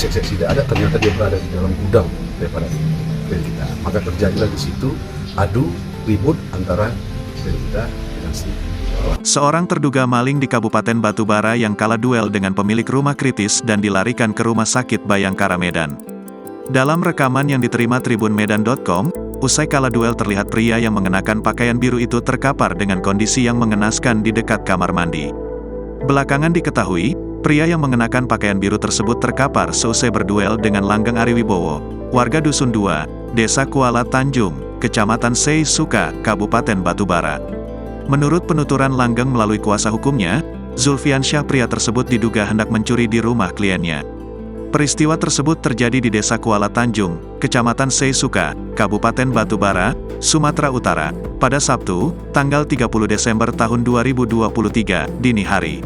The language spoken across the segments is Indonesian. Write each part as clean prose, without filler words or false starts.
cek tidak ada, ternyata dia berada di dalam gudang daripada klien kita. Maka terjadilah di situ adu ribut antara klien kita dengan si korban. Seorang terduga maling di Kabupaten Batubara yang kalah duel dengan pemilik rumah kritis dan dilarikan ke Rumah Sakit Bayangkara Medan. Dalam rekaman yang diterima tribunmedan.com, usai kalah duel terlihat pria yang mengenakan pakaian biru itu terkapar dengan kondisi yang mengenaskan di dekat kamar mandi. Belakangan diketahui, pria yang mengenakan pakaian biru tersebut terkapar seusai berduel dengan Langgeng Ariwibowo, warga Dusun 2, Desa Kuala Tanjung, Kecamatan Sei Suka, Kabupaten Batubara. Menurut penuturan Langgeng melalui kuasa hukumnya, Zulfiansyah, pria tersebut diduga hendak mencuri di rumah kliennya. Peristiwa tersebut terjadi di Desa Kuala Tanjung, Kecamatan Sei Suka, Kabupaten Batubara, Sumatera Utara, pada Sabtu, tanggal 30 Desember tahun 2023, dini hari.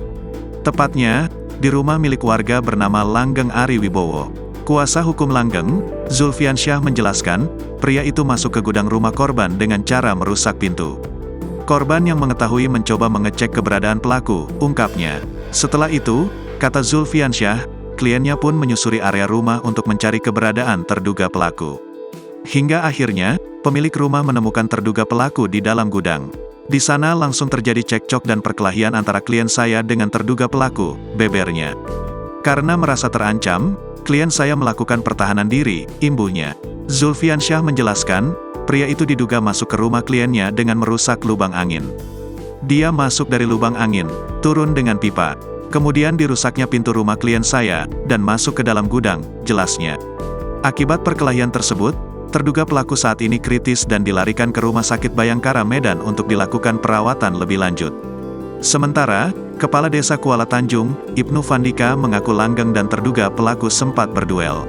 Tepatnya, di rumah milik warga bernama Langgeng Ariwibowo. Kuasa hukum Langgeng, Zulfiansyah menjelaskan, pria itu masuk ke gudang rumah korban dengan cara merusak pintu. Korban yang mengetahui mencoba mengecek keberadaan pelaku, ungkapnya. Setelah itu, kata Zulfiansyah, kliennya pun menyusuri area rumah untuk mencari keberadaan terduga pelaku. Hingga akhirnya, pemilik rumah menemukan terduga pelaku di dalam gudang. Di sana langsung terjadi cekcok dan perkelahian antara klien saya dengan terduga pelaku, bebernya. Karena merasa terancam, klien saya melakukan pertahanan diri, imbuhnya. Zulfiansyah menjelaskan, pria itu diduga masuk ke rumah kliennya dengan merusak lubang angin. Dia masuk dari lubang angin, turun dengan pipa. Kemudian dirusaknya pintu rumah klien saya, dan masuk ke dalam gudang, jelasnya. Akibat perkelahian tersebut, terduga pelaku saat ini kritis dan dilarikan ke Rumah Sakit Bayangkara Medan untuk dilakukan perawatan lebih lanjut. Sementara, Kepala Desa Kuala Tanjung, Ibnu Fandika mengaku Langgeng dan terduga pelaku sempat berduel.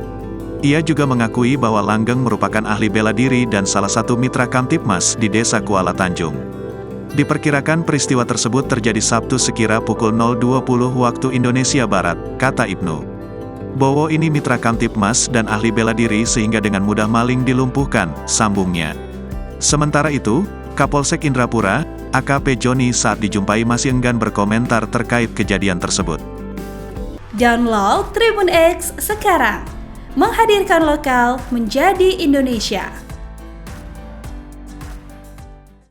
Ia juga mengakui bahwa Langgeng merupakan ahli bela diri dan salah satu mitra Kamtipmas di Desa Kuala Tanjung. Diperkirakan peristiwa tersebut terjadi Sabtu sekira pukul 0.20 waktu Indonesia Barat, kata Ibnu. Bowo ini mitra Kamtipmas dan ahli bela diri sehingga dengan mudah maling dilumpuhkan, sambungnya. Sementara itu, Kapolsek Indrapura, AKP Joni saat dijumpai masih enggan berkomentar terkait kejadian tersebut. Download Tribun X sekarang, menghadirkan lokal menjadi Indonesia.